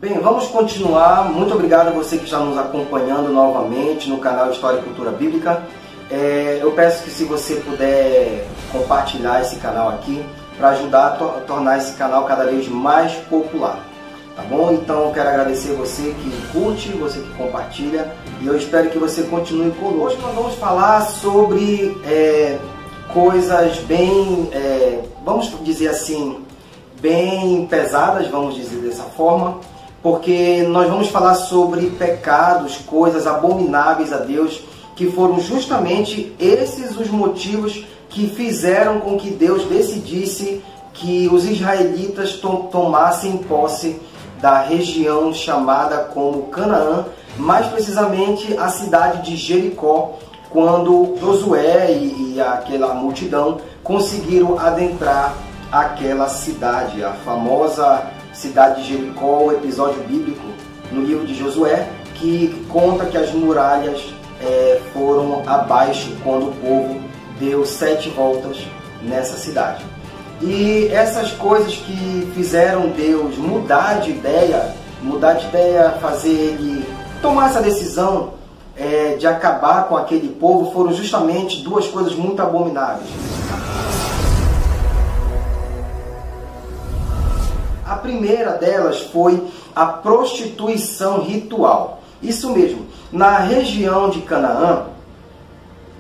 Bem, vamos continuar. Muito obrigado a você que está nos acompanhando novamente no canal História e Cultura Bíblica. Eu peço que, se você puder compartilhar esse canal aqui, para ajudar a tornar esse canal cada vez mais popular. Tá bom? Então eu quero agradecer você que curte, você que compartilha, e eu espero que você continue conosco. Hoje nós vamos falar sobre coisas bem, vamos dizer assim, bem pesadas, vamos dizer dessa forma, porque nós vamos falar sobre pecados, coisas abomináveis a Deus, que foram justamente esses os motivos que fizeram com que Deus decidisse que os israelitas tomassem posse da região chamada como Canaã, mais precisamente a cidade de Jericó, quando Josué e aquela multidão conseguiram adentrar aquela cidade, a famosa cidade de Jericó, o episódio bíblico no livro de Josué, que conta que as muralhas foram abaixo quando o povo deu 7 voltas nessa cidade. E essas coisas que fizeram Deus mudar de ideia, fazer ele tomar essa decisão de acabar com aquele povo, foram justamente duas coisas muito abomináveis. A primeira delas foi a prostituição ritual. Isso mesmo, na região de Canaã,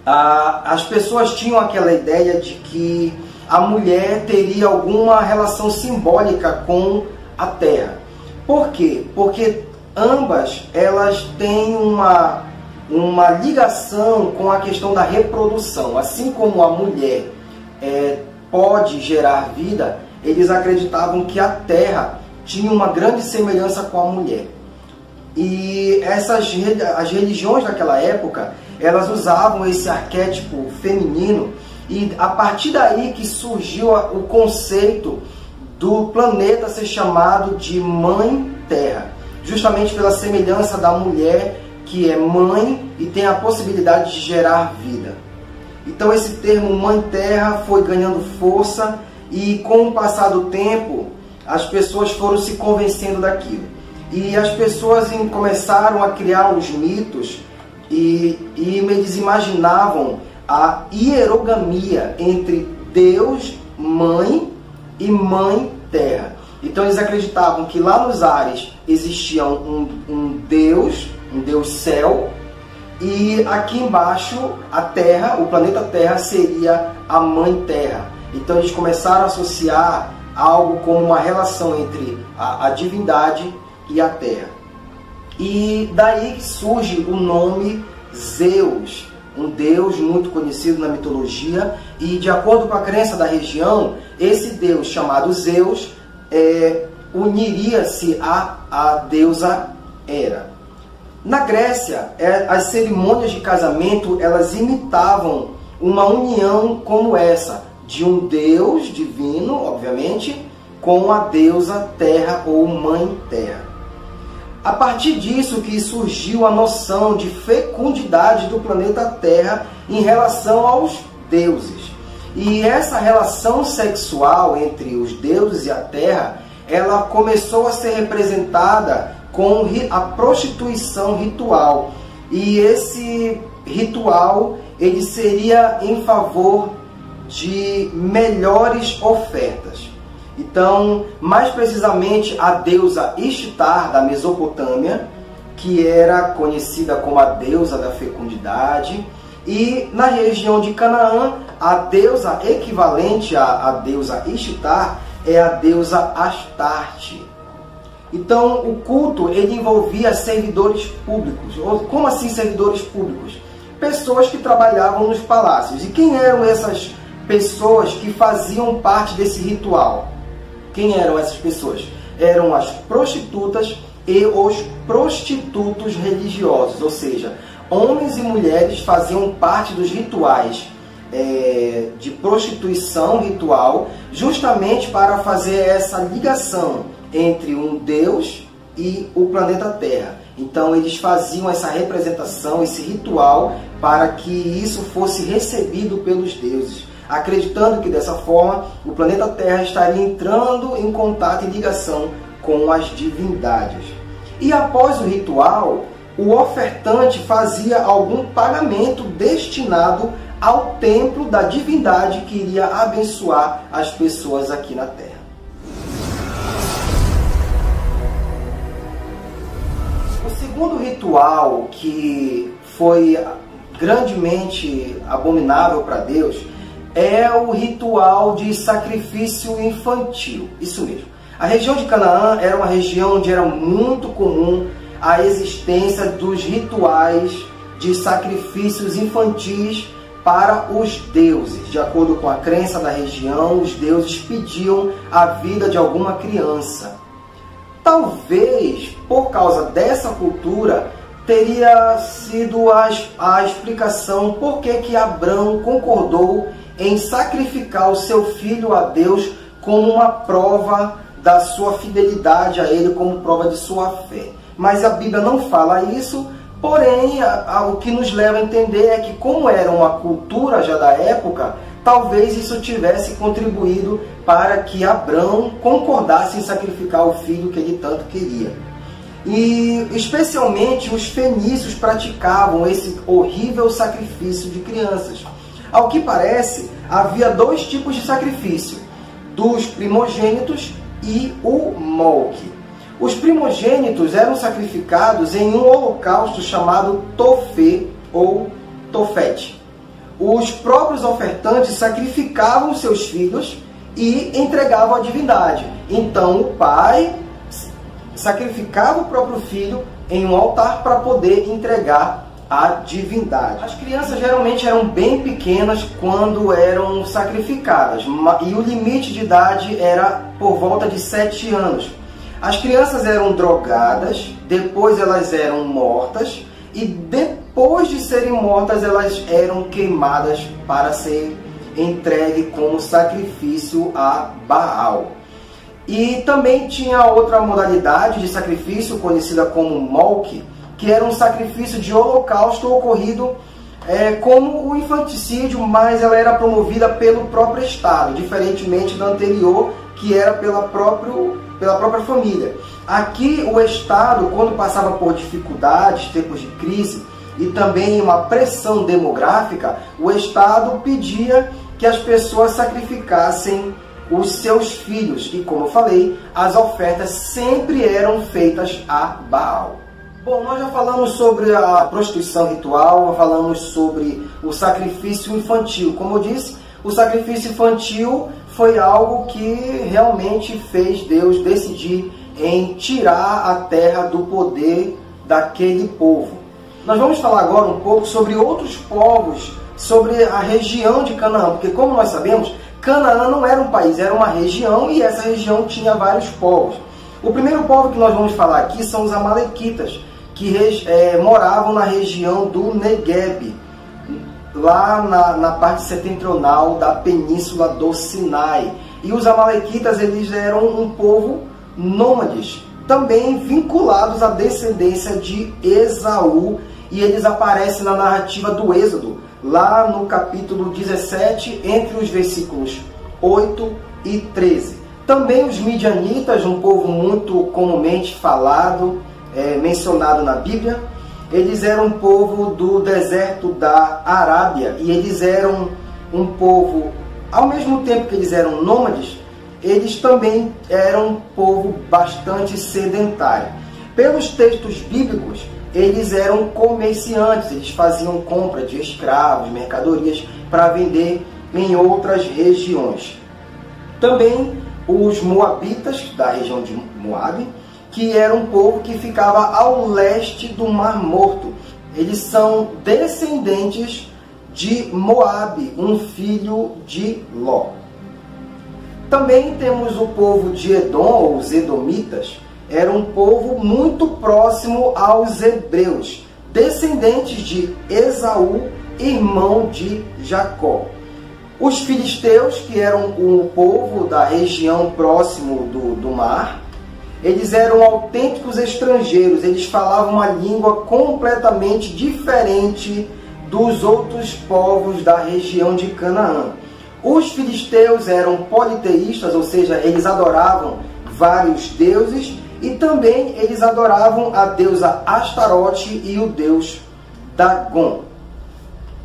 as pessoas tinham aquela ideia de que a mulher teria alguma relação simbólica com a terra. Por quê? Porque ambas elas têm uma ligação com a questão da reprodução. Assim como a mulher pode gerar vida, eles acreditavam que a terra tinha uma grande semelhança com a mulher. E as religiões daquela época, elas usavam esse arquétipo feminino, e a partir daí que surgiu o conceito do planeta ser chamado de Mãe Terra, justamente pela semelhança da mulher, que é mãe e tem a possibilidade de gerar vida. Então esse termo Mãe Terra foi ganhando força, e com o passar do tempo as pessoas foram se convencendo daquilo. E as pessoas começaram a criar os mitos e eles imaginavam a hierogamia entre Deus, Mãe e Mãe Terra. Então eles acreditavam que lá nos ares existia um Deus céu, e aqui embaixo a Terra, o planeta Terra, seria a Mãe Terra. Então eles começaram a associar algo como uma relação entre a divindade e a Terra. E daí surge o nome Zeus, um deus muito conhecido na mitologia, e de acordo com a crença da região, esse deus chamado Zeus uniria-se à deusa Hera. Na Grécia, as cerimônias de casamento, elas imitavam uma união como essa, de um deus divino, obviamente, com a deusa Terra ou Mãe Terra. A partir disso que surgiu a noção de fecundidade do planeta Terra em relação aos deuses. E essa relação sexual entre os deuses e a Terra, ela começou a ser representada com a prostituição ritual. E esse ritual, ele seria em favor de melhores ofertas. Então, mais precisamente, a deusa Ishtar da Mesopotâmia, que era conhecida como a deusa da fecundidade, e na região de Canaã, a deusa equivalente à deusa Ishtar é a deusa Astarte. Então, o culto, ele envolvia servidores públicos. Como assim servidores públicos? Pessoas que trabalhavam nos palácios. E quem eram essas pessoas que faziam parte desse ritual? Quem eram essas pessoas? Eram as prostitutas e os prostitutos religiosos, ou seja, homens e mulheres faziam parte dos rituais de prostituição ritual, justamente para fazer essa ligação entre um Deus e o planeta Terra. Então eles faziam essa representação, esse ritual, para que isso fosse recebido pelos deuses, acreditando que dessa forma o planeta Terra estaria entrando em contato e ligação com as divindades. E após o ritual, o ofertante fazia algum pagamento destinado ao templo da divindade que iria abençoar as pessoas aqui na terra. O segundo ritual que foi grandemente abominável para Deus é o ritual de sacrifício infantil. Isso mesmo. A região de Canaã era uma região onde era muito comum a existência dos rituais de sacrifícios infantis para os deuses. De acordo com a crença da região, os deuses pediam a vida de alguma criança. Talvez, por causa dessa cultura, teria sido a explicação por que Abrão concordou em sacrificar o seu filho a Deus como uma prova da sua fidelidade a Ele, como prova de sua fé. Mas a Bíblia não fala isso, porém, o que nos leva a entender é que, como era uma cultura já da época, talvez isso tivesse contribuído para que Abrão concordasse em sacrificar o filho que ele tanto queria. E especialmente os fenícios praticavam esse horrível sacrifício de crianças. Ao que parece, havia dois tipos de sacrifício: dos primogênitos e o molque. Os primogênitos eram sacrificados em um holocausto chamado tofê ou tofete. Os próprios ofertantes sacrificavam seus filhos e entregavam à divindade. Então o pai sacrificava o próprio filho em um altar para poder entregar à divindade. As crianças geralmente eram bem pequenas quando eram sacrificadas, e o limite de idade era por volta de 7 anos. As crianças eram drogadas, depois elas eram mortas, e depois de serem mortas elas eram queimadas para ser entregue como sacrifício a Baal. E também tinha outra modalidade de sacrifício conhecida como molque, que era um sacrifício de holocausto ocorrido como o infanticídio, mas ela era promovida pelo próprio Estado, diferentemente da anterior, que era pela própria família. Aqui o Estado, quando passava por dificuldades, tempos de crise e também uma pressão demográfica, o Estado pedia que as pessoas sacrificassem os seus filhos. E como eu falei, as ofertas sempre eram feitas a Baal. Bom, nós já falamos sobre a prostituição ritual, falamos sobre o sacrifício infantil. Como eu disse, o sacrifício infantil foi algo que realmente fez Deus decidir em tirar a terra do poder daquele povo. Nós vamos falar agora um pouco sobre outros povos, sobre a região de Canaã, porque como nós sabemos, Canaã não era um país, era uma região, e essa região tinha vários povos. O primeiro povo que nós vamos falar aqui são os amalequitas, que moravam na região do Negueb, lá na parte setentrional da península do Sinai. E os amalequitas, eles eram um povo nômades, também vinculados à descendência de Esaú, e eles aparecem na narrativa do Êxodo, lá no capítulo 17, entre os versículos 8 e 13. Também os midianitas, um povo muito comumente falado, mencionado na Bíblia. Eles eram um povo do deserto da Arábia, e eles eram um povo, ao mesmo tempo que eles eram nômades, eles também eram um povo bastante sedentário. Pelos textos bíblicos, eles eram comerciantes, eles faziam compra de escravos, mercadorias, para vender em outras regiões. Também os moabitas, da região de Moabe, que era um povo que ficava ao leste do Mar Morto. Eles são descendentes de Moabe, um filho de Ló. Também temos o povo de Edom, os edomitas. Era um povo muito próximo aos hebreus, descendentes de Esaú, irmão de Jacó. Os filisteus, que eram um povo da região próximo do mar, eles eram autênticos estrangeiros, eles falavam uma língua completamente diferente dos outros povos da região de Canaã. Os filisteus eram politeístas, ou seja, eles adoravam vários deuses, E também eles adoravam a deusa Astarote e o deus Dagon.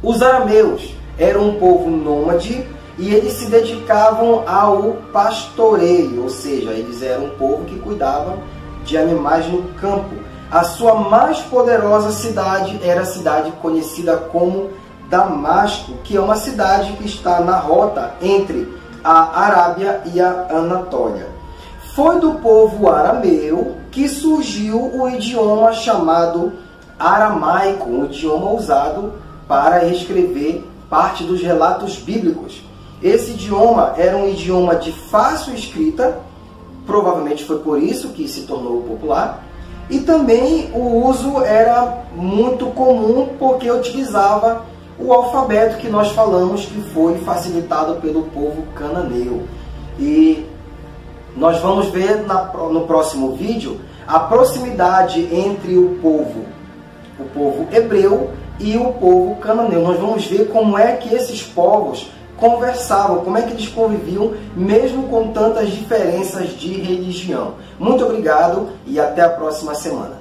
Os arameus eram um povo nômade e eles se dedicavam ao pastoreio, ou seja, eles eram um povo que cuidava de animais no campo. A sua mais poderosa cidade era a cidade conhecida como Damasco, que é uma cidade que está na rota entre a Arábia e a Anatólia. Foi do povo arameu que surgiu o idioma chamado aramaico, um idioma usado para escrever parte dos relatos bíblicos. Esse idioma era um idioma de fácil escrita, provavelmente foi por isso que se tornou popular, e também o uso era muito comum porque utilizava o alfabeto que nós falamos que foi facilitado pelo povo cananeu. E nós vamos ver no próximo vídeo a proximidade entre o povo hebreu e o povo cananeu. Nós vamos ver como é que esses povos conversavam, como é que eles conviviam, mesmo com tantas diferenças de religião. Muito obrigado e até a próxima semana.